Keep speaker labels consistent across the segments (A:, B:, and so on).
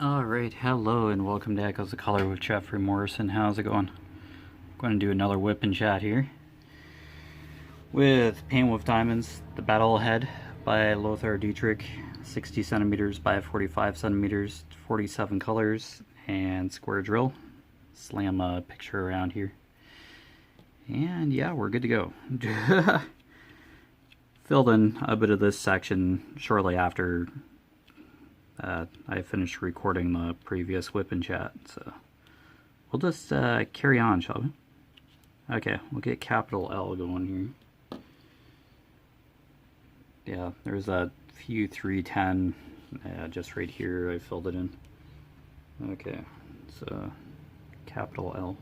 A: Alright, hello and welcome to Echoes of Color with Jeffery Morrison. How's it going? I'm going to do another whip and chat here with Paint with Diamonds, The Battle Ahead by Lothar Dietrich, 60 centimeters by 45 centimeters, 47 colors, and square drill. Slam a picture around here. And yeah, we're good to go. Filled in a bit of this section shortly after I finished recording the previous whip and chat, so we'll just carry on, shall we? Okay, we'll get capital L going here. Yeah, there's a few 310 just right here. I filled it in. Okay, so capital L.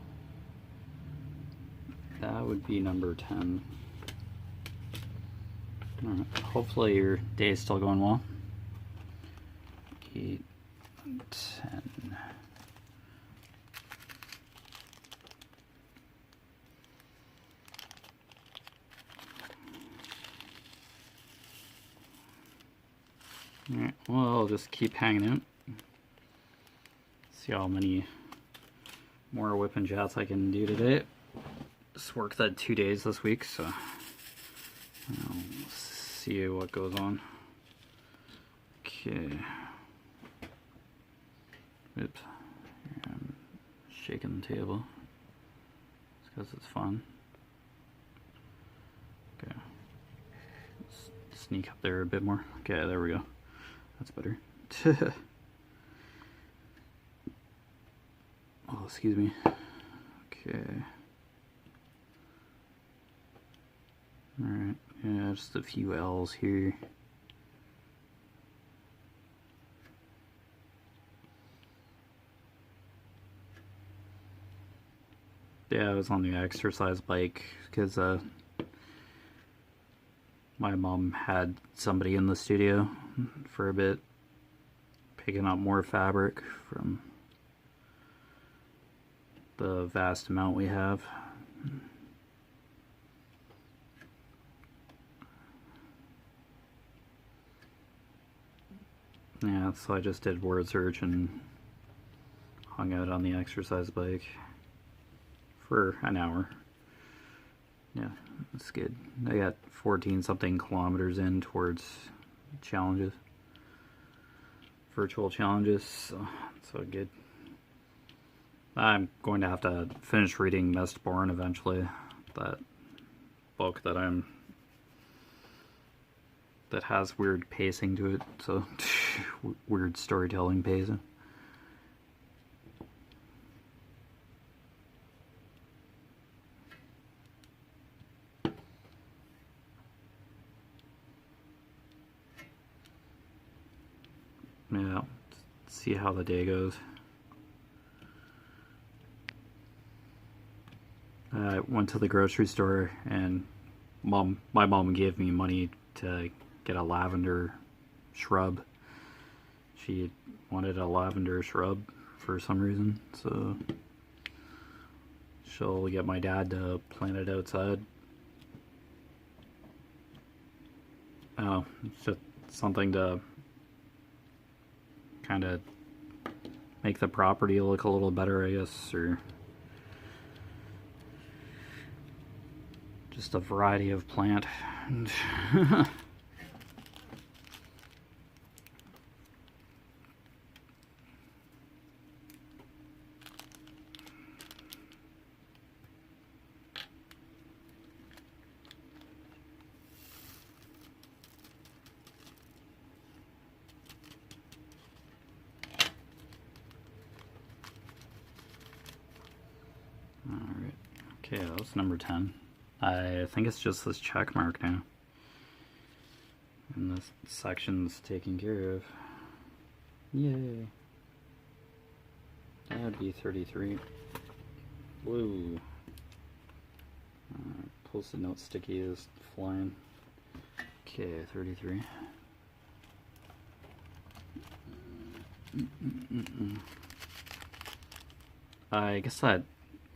A: That would be number 10. Alright, hopefully your day is still going well. 8, 10. Alright, well, I'll just keep hanging out. See how many more whip and chats I can do today. Just worked that 2 days this week, so I'll see what goes on. Okay. Oops. I'm shaking the table. It's because it's fun. Okay. Let's sneak up there a bit more. Okay, there we go. That's better. Oh, excuse me. Okay. Alright, yeah, just a few L's here. Yeah, I was on the exercise bike because my mom had somebody in the studio for a bit, picking up more fabric from the vast amount we have. Yeah, so I just did Wordsearch and hung out on the exercise bike for an hour. Yeah, that's good. I got 14 something kilometers in towards challenges, virtual challenges, so good. I'm going to have to finish reading Mistborn eventually, that book that has weird pacing to it, so weird storytelling pacing. Yeah, see how the day goes. I went to the grocery store and my mom gave me money to get a lavender shrub. She wanted a lavender shrub for some reason, so she'll get my dad to plant it outside. Oh, it's just something to kind of make the property look a little better, I guess, or just a variety of plant. Alright, okay, that was number 10. I think it's just this check mark now. And this section's taken care of. Yay. That would be 33. Woo. Post-it note sticky is flying. Okay, 33. I guess that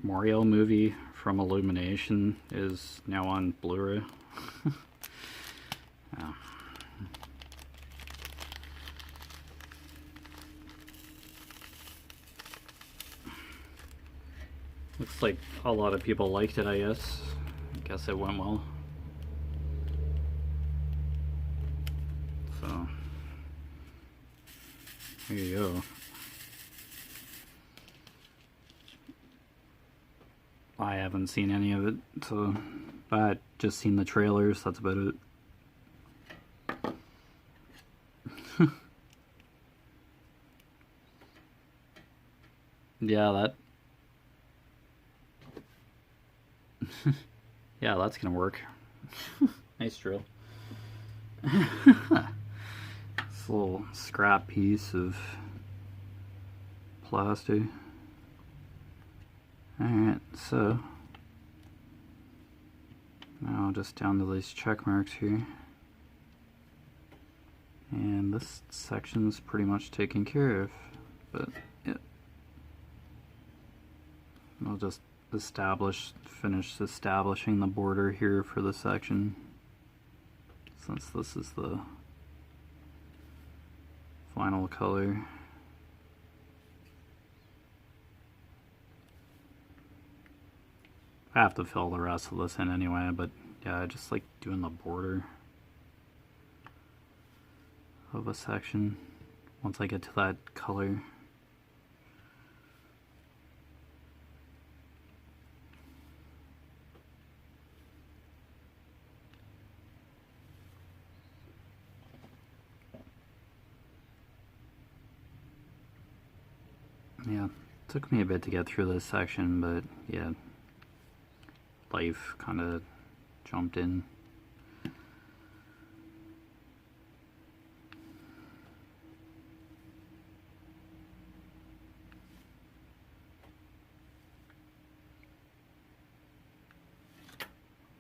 A: Mario movie from Illumination is now on Blu-ray. Oh. Looks like a lot of people liked it, I guess. I guess it went well. So, here you go. I haven't seen any of it, so I've just seen the trailers, that's about it. Yeah, that... yeah, that's gonna work. Nice drill. This little scrap piece of plastic. Alright, so now just down to these check marks here. And this section's pretty much taken care of, but yeah. I'll just finish establishing the border here for the section, since this is the final color. I have to fill the rest of this in anyway, but yeah, I just like doing the border of a section once I get to that color. Yeah, it took me a bit to get through this section, but yeah, life kind of jumped in.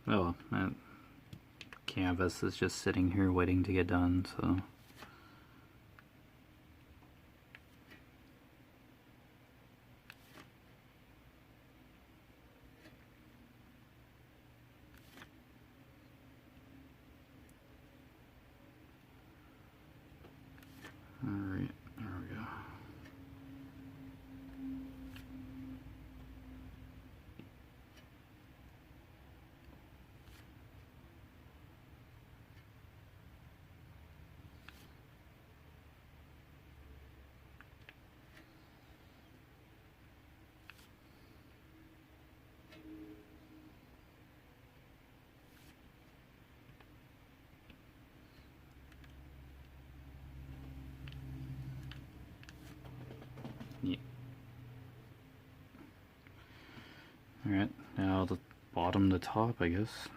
A: Oh, that canvas is just sitting here waiting to get done, so... Alright, there we go. Yeah. Alright, now the bottom to top, I guess.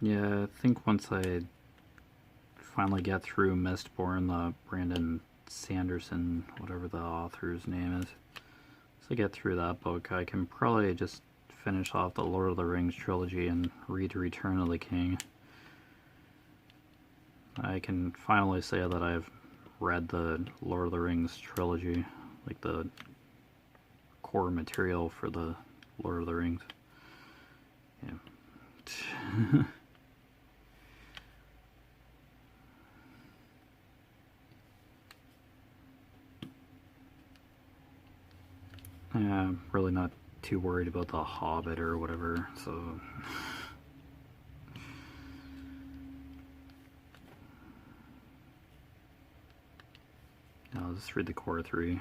A: Yeah, I think once I finally get through Mistborn, the Brandon Sanderson, whatever the author's name is, once I get through that book, I can probably just finish off the Lord of the Rings trilogy and read Return of the King. I can finally say that I've read the Lord of the Rings trilogy, like the core material for the Lord of the Rings. Yeah. Yeah, I'm really not too worried about the Hobbit or whatever, so... I'll just read the core 3.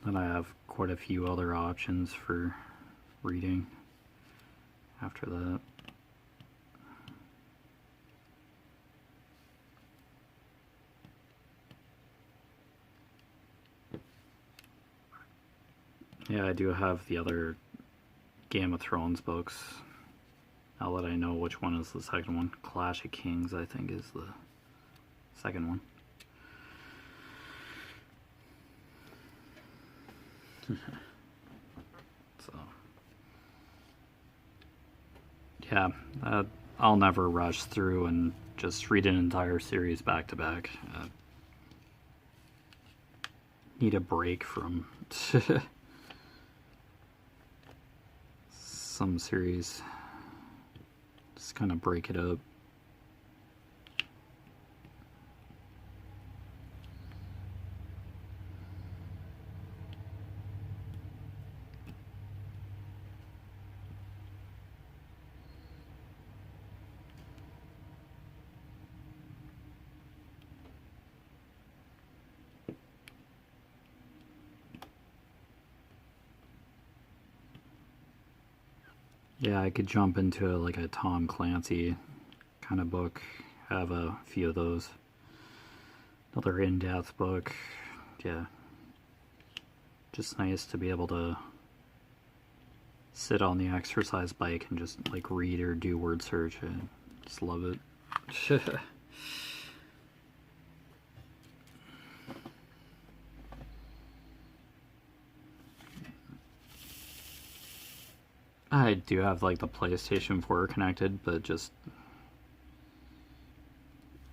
A: Then I have quite a few other options for reading after that. Yeah, I do have the other Game of Thrones books. Now that I know which one is the second one. Clash of Kings, I think, is the second one. So, yeah, I'll never rush through and just read an entire series back to back. need a break from some series. Just kind of break it up. Yeah, I could jump into like a Tom Clancy kind of book. I have a few of those. Another in-depth book. Yeah. Just nice to be able to sit on the exercise bike and just like read or do word search. I just love it. I do have like the PlayStation 4 connected, but just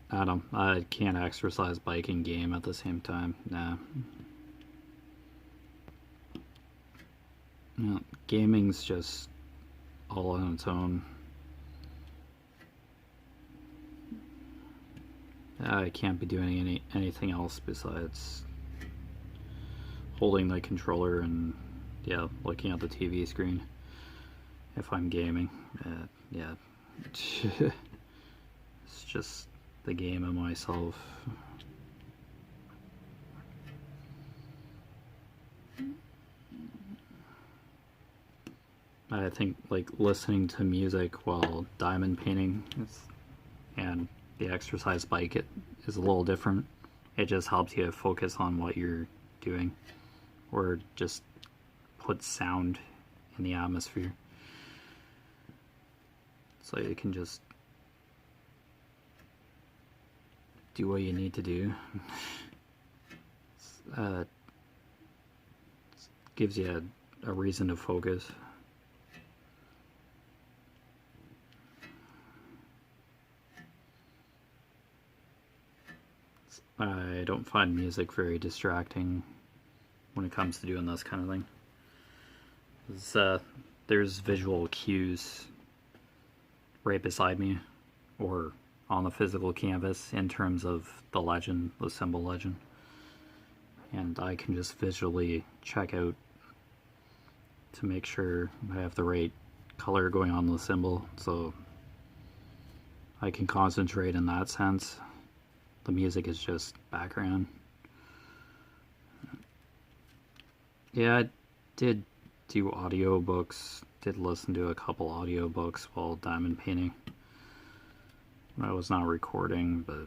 A: I can't exercise bike and game at the same time. Nah. Yeah, gaming's just all on its own. I can't be doing anything else besides holding the controller and yeah, looking at the TV screen if I'm gaming. Yeah. It's just the game and myself. I think like listening to music while diamond painting and the exercise bike is a little different. It just helps you focus on what you're doing, or just put sound in the atmosphere, so you can just do what you need to do. Gives you a reason to focus. I don't find music very distracting when it comes to doing this kind of thing. There's visual cues right beside me or on the physical canvas in terms of the legend, the symbol legend. And I can just visually check out to make sure I have the right color going on the symbol, so I can concentrate in that sense. The music is just background. Yeah, I did do audiobooks, did listen to a couple audiobooks while diamond painting. I was not recording, but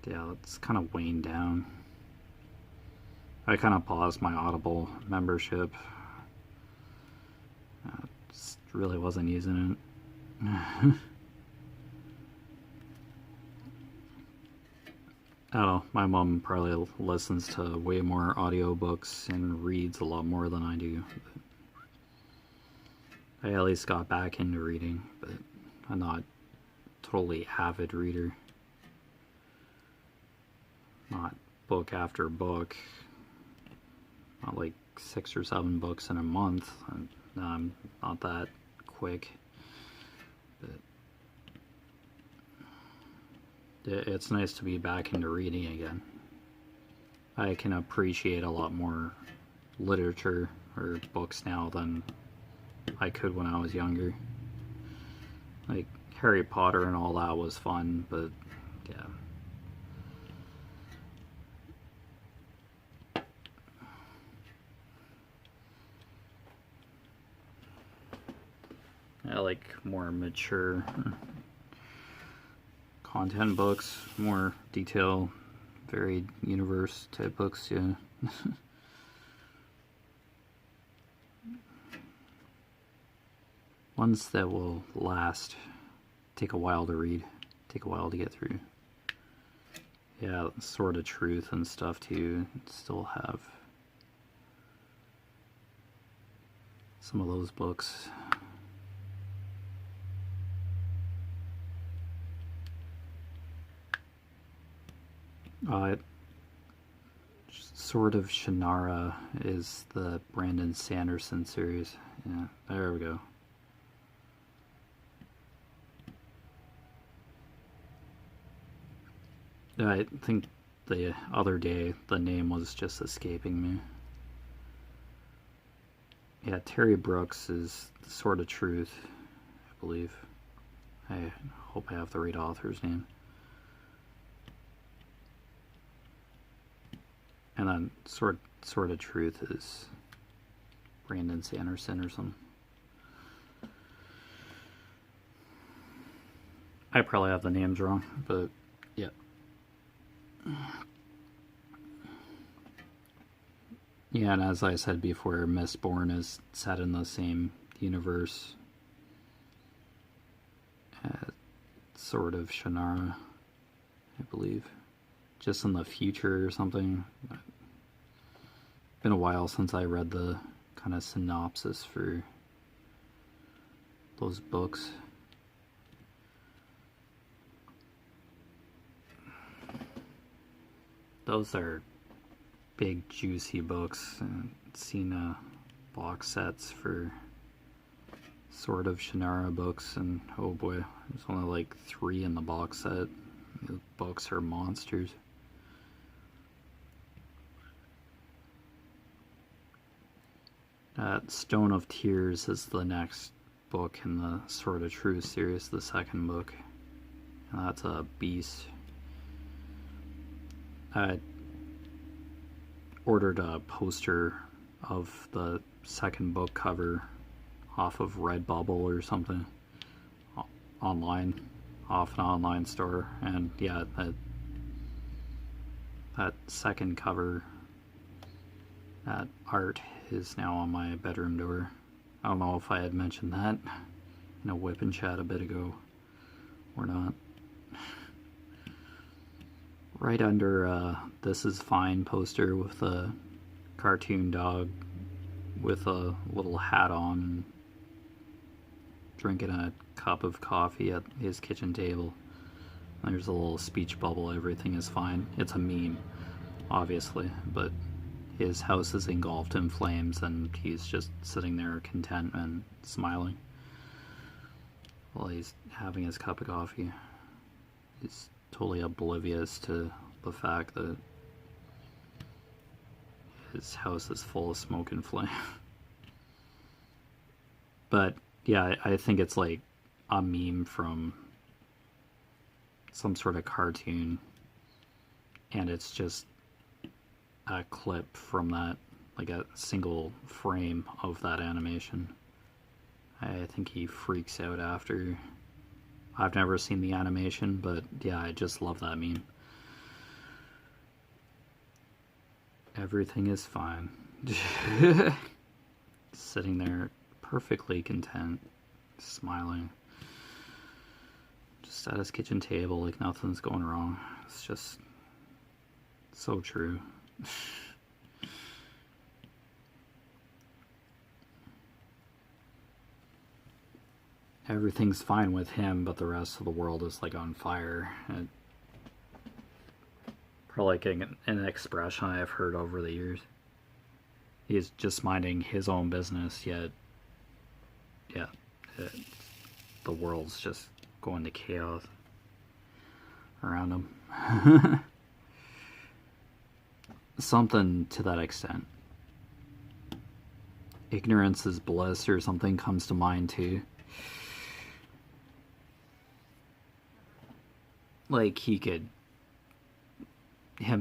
A: yeah, that's kind of waned down. I kind of paused my Audible membership. Just really wasn't using it. I don't know, my mom probably listens to way more audiobooks and reads a lot more than I do. I at least got back into reading, but I'm not a totally avid reader. Not book after book. Not like 6 or 7 books in a month. I'm not that quick. But it's nice to be back into reading again. I can appreciate a lot more literature or books now than I could when I was younger. Like Harry Potter and all that was fun, but yeah. I like more mature content books, more detail, varied universe type books, yeah. Ones that will last, take a while to read, take a while to get through. Yeah, Sword of Truth and stuff too, still have some of those books. Sword of Shannara is the Brandon Sanderson series. Yeah, there we go. I think the other day the name was just escaping me. Yeah, Terry Brooks is the Sword of Truth, I believe. I hope I have the right author's name. And then Sword of Truth is Brandon Sanderson or something. I probably have the names wrong, but yeah. Yeah, and as I said before, Mistborn is set in the same universe as Sword of Shannara, I believe. Just in the future or something. Been a while since I read the kind of synopsis for those books. Those are big juicy books. I've seen box sets for Sword of Shannara books, and oh boy, there's only like 3 in the box set. The books are monsters. Stone of Tears is the next book in the Sword of Truth series, the second book. And that's a beast. I ordered a poster of the second book cover off of Redbubble or something online, off an online store, and yeah, that second cover, that art is now on my bedroom door. I don't know if I had mentioned that in a WIP and chat a bit ago or not. Right under This Is Fine poster with a cartoon dog with a little hat on and drinking a cup of coffee at his kitchen table. There's a little speech bubble, everything is fine. It's a meme, obviously, but his house is engulfed in flames and he's just sitting there content and smiling while he's having his cup of coffee. He's totally oblivious to the fact that his house is full of smoke and flame. But yeah, I think it's like a meme from some sort of cartoon, and it's just a clip from that, like a single frame of that animation. I think he freaks out after. I've never seen the animation, but yeah, I just love that meme. Everything is fine. Sitting there perfectly content, smiling, just at his kitchen table like nothing's going wrong. It's just so true. Everything's fine with him, but the rest of the world is like on fire. Probably like an expression I've heard over the years. He's just minding his own business, yet yeah, the world's just going to chaos around him. Something to that extent. Ignorance is bliss or something comes to mind too. Like him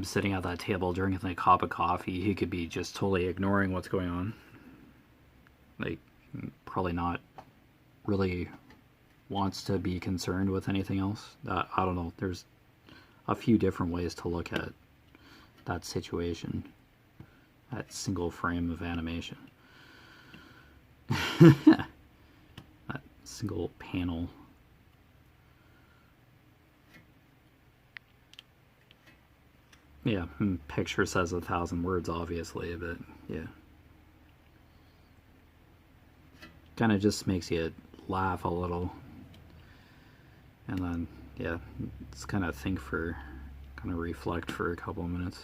A: sitting at that table drinking a cup of coffee, he could be just totally ignoring what's going on. Like, probably not really wants to be concerned with anything else. I don't know. There's a few different ways to look at that situation, that single frame of animation. That single panel. Yeah, picture says 1,000 words, obviously, but yeah. Kind of just makes you laugh a little. And then, yeah, just kind of reflect for a couple of minutes.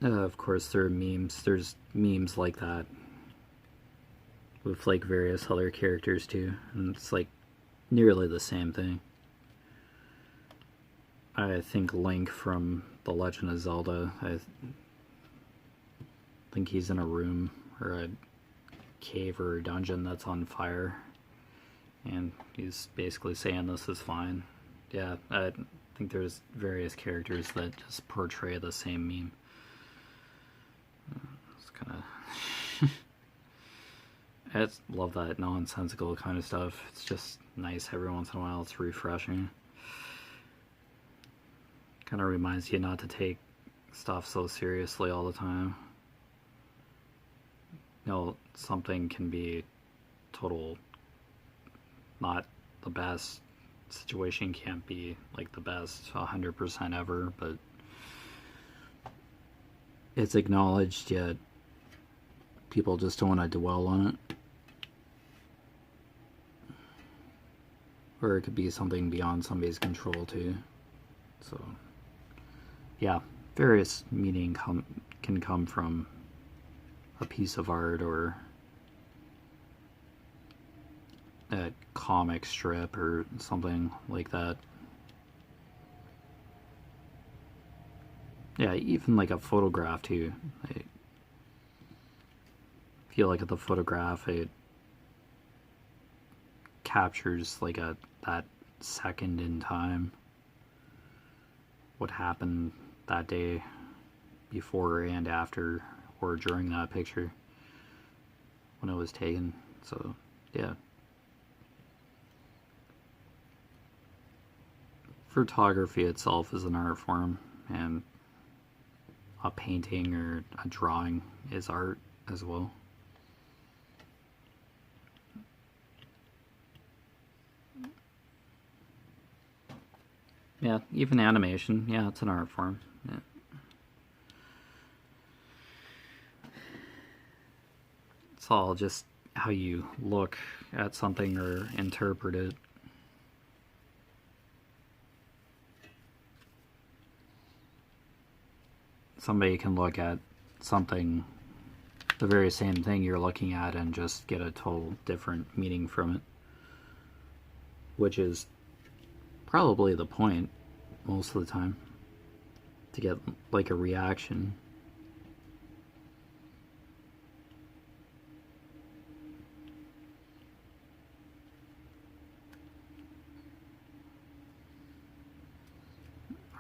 A: Of course, there are memes. There's memes like that with like various other characters too, and it's like nearly the same thing. I think Link from The Legend of Zelda, I think he's in a room or a cave or a dungeon that's on fire, and he's basically saying this is fine. Yeah, I think there's various characters that just portray the same meme. It's kind of... I just love that nonsensical kind of stuff. It's just nice every once in a while. It's refreshing. Kind of reminds you not to take stuff so seriously all the time. You know, something can be total not the best. Situation can't be like the best 100% ever, but it's acknowledged, yet people just don't want to dwell on it. Or it could be something beyond somebody's control too. So yeah, various meaning can come from a piece of art or a comic strip or something like that. Yeah, even like a photograph too. I feel like the photograph, it captures like that second in time, what happened that day, before and after or during that picture when it was taken. So yeah, photography itself is an art form, and a painting or a drawing is art as well. Yeah, even animation, yeah, it's an art form. Yeah. It's all just how you look at something or interpret it. Somebody can look at something, the very same thing you're looking at, and just get a total different meaning from it, which is probably the point most of the time, to get like a reaction.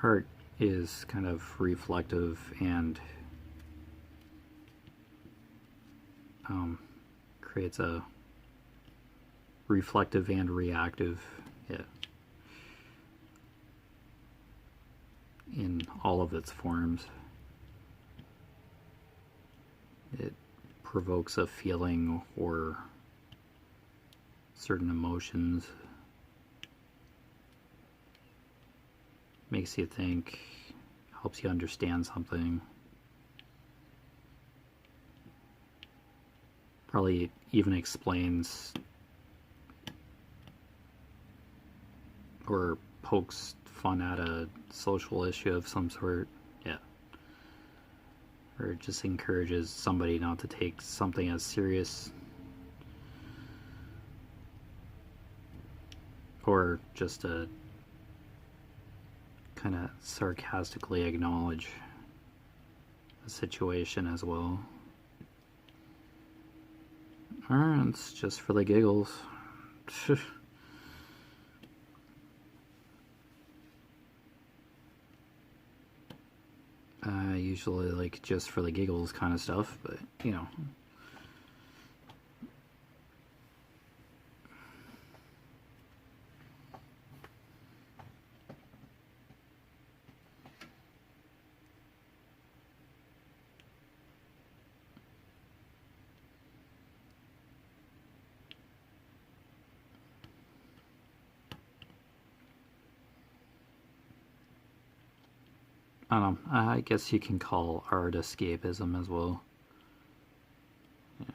A: Art is kind of reflective and creates a reflective and reactive, yeah, in all of its forms. It provokes a feeling or certain emotions, makes you think, helps you understand something. Probably even explains or pokes fun at a social issue of some sort. Yeah. Or it just encourages somebody not to take something as serious. Or just to kind of sarcastically acknowledge the situation as well. Alright, it's just for the giggles. Usually like just for the giggles kind of stuff, but you know. I don't know, I guess you can call art escapism as well. Yeah.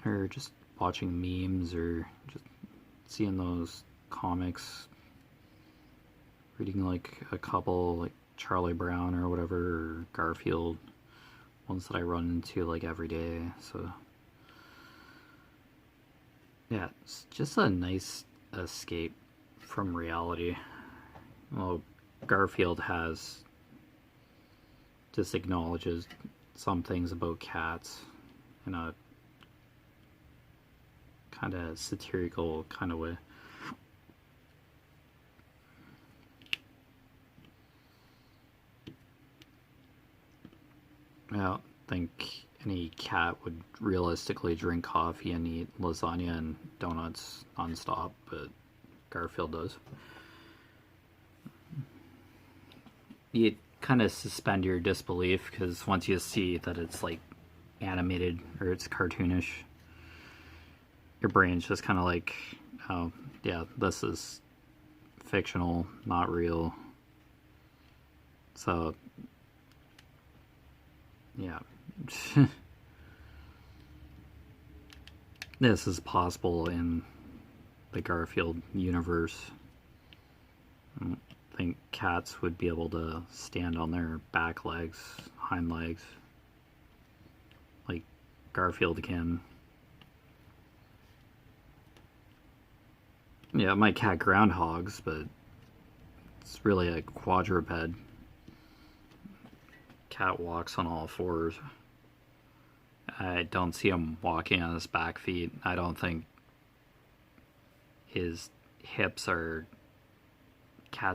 A: Or just watching memes, or just seeing those comics, reading like a couple like Charlie Brown or whatever, or Garfield, ones that I run into like every day. So yeah, it's just a nice escape from reality. Well, Garfield just acknowledges some things about cats in a kind of satirical kind of way. I don't think any cat would realistically drink coffee and eat lasagna and donuts nonstop, but Garfield does. You kind of suspend your disbelief because once you see that it's like animated or it's cartoonish, your brain's just kind of like, oh yeah, this is fictional, not real. So yeah. This is possible in the Garfield universe. I don't think cats would be able to stand on their back legs, hind legs, like Garfield can. Yeah, it might cat groundhogs, but it's really a quadruped. Cat walks on all fours. I don't see him walking on his back feet. I don't think his cat's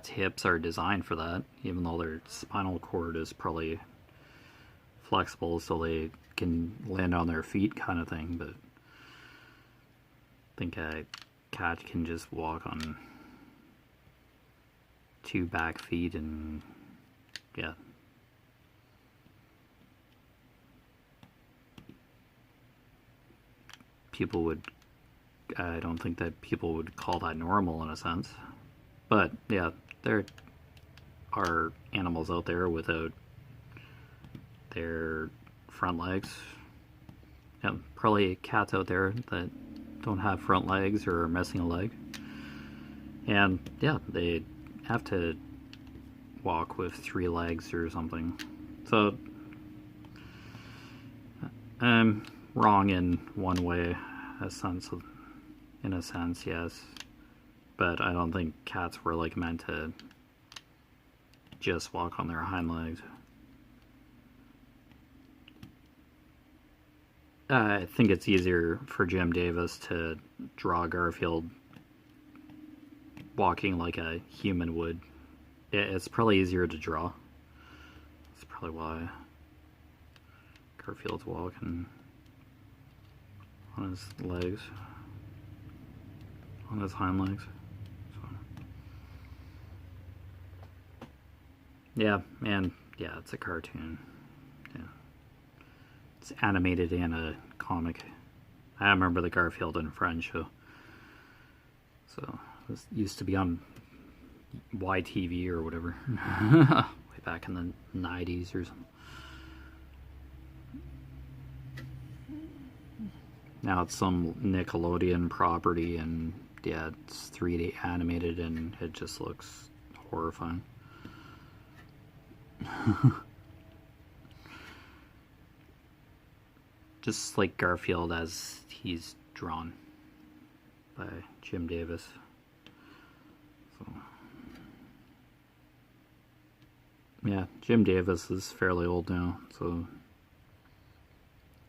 A: hips are designed for that, even though their spinal cord is probably flexible so they can land on their feet kind of thing, but I think a cat can just walk on 2 back feet and yeah. I don't think that people would call that normal in a sense. But yeah, there are animals out there without their front legs. Yeah, probably cats out there that don't have front legs or are missing a leg. And yeah, they have to walk with 3 legs or something. So I'm wrong in one way, in a sense, yes. But I don't think cats were like meant to just walk on their hind legs. I think it's easier for Jim Davis to draw Garfield walking like a human would. It's probably easier to draw. That's probably why Garfield's walking on his legs, on his hind legs. So. Yeah, and yeah, it's a cartoon. Yeah, it's animated and a comic. I remember the Garfield and Friends show. So this used to be on YTV or whatever, way back in the 90s or something. Now it's some Nickelodeon property, and yeah, it's 3D animated, and it just looks horrifying. Just like Garfield as he's drawn by Jim Davis. So, yeah, Jim Davis is fairly old now, so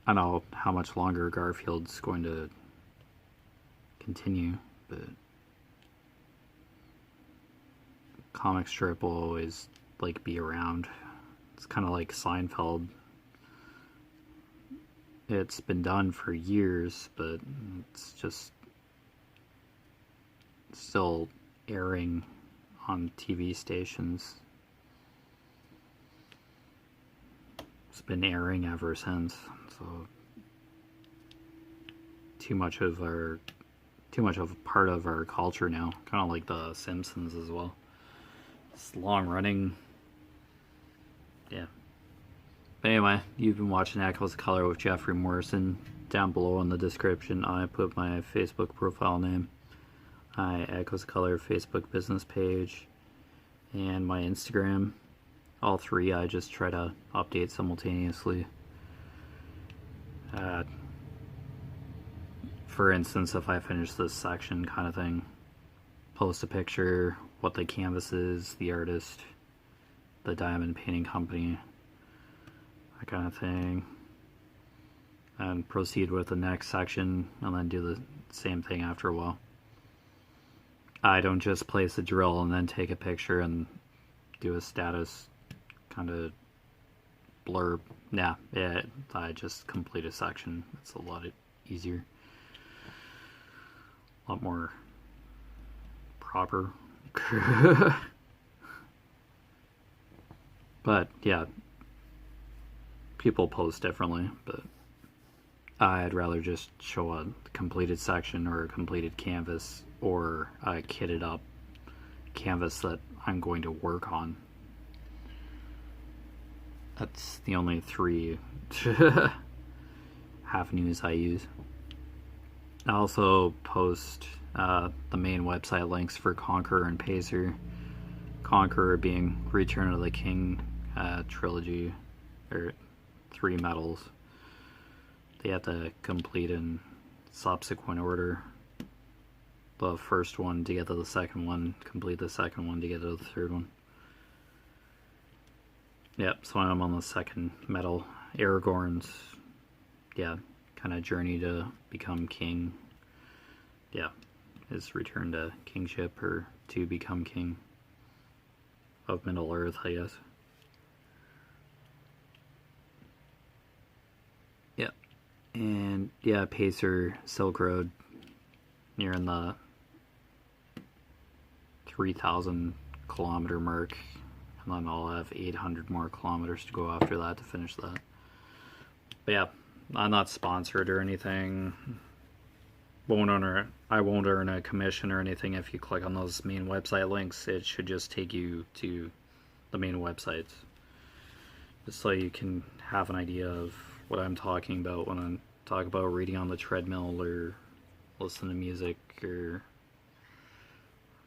A: I don't know how much longer Garfield's going to continue, but comic strip will always like be around. It's kind of like Seinfeld. It's been done for years, but it's just still airing on TV stations. It's been airing ever since. So too much of a part of our culture now, kind of like the Simpsons as well. It's long running. Yeah. But anyway, you've been watching Echoes of Color with Jeffery Morrison. Down below in the description, I put my Facebook profile name, Echoes of Color Facebook business page, and my Instagram. all three I just try to update simultaneously. For instance, if I finish this section kind of thing, post a picture, what the canvas is, the artist, the diamond painting company, that kind of thing, and proceed with the next section, and then do the same thing after a while. I don't just place a drill and then take a picture and do a status kind of blurb. Nah, I just complete a section. It's a lot easier, a lot more proper. But yeah, people post differently, but I'd rather just show a completed section or a completed canvas or a kitted up canvas that I'm going to work on. That's the only three avenues I use. I also post the main website links for Conqueror and Pacer. Conqueror being Return of the King trilogy, or 3 medals. They have to complete in subsequent order. The first one to get to the second one, complete the second one to get to the third one. Yep, so I'm on the second medal. Aragorn's, yeah, kind of journey to become king. Yeah, his return to kingship, or to become king of Middle Earth, I guess. Yeah, and yeah, Pacer, Silk Road, nearing the 3,000 kilometer mark, and then I'll have 800 more kilometers to go after that to finish that. But yeah, I'm not sponsored or anything. I won't earn a commission or anything if you click on those main website links. It should just take you to the main websites, just so you can have an idea of what I'm talking about when I talk about reading on the treadmill, or listening to music, or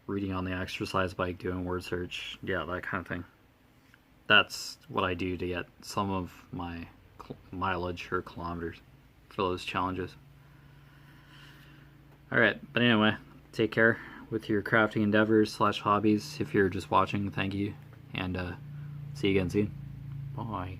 A: reading on the exercise bike, doing word search. Yeah, that kind of thing. That's what I do to get some of my mileage or kilometers for those challenges. Alright, but anyway, take care with your crafting endeavors / hobbies. If you're just watching, thank you, and see you again soon. Bye.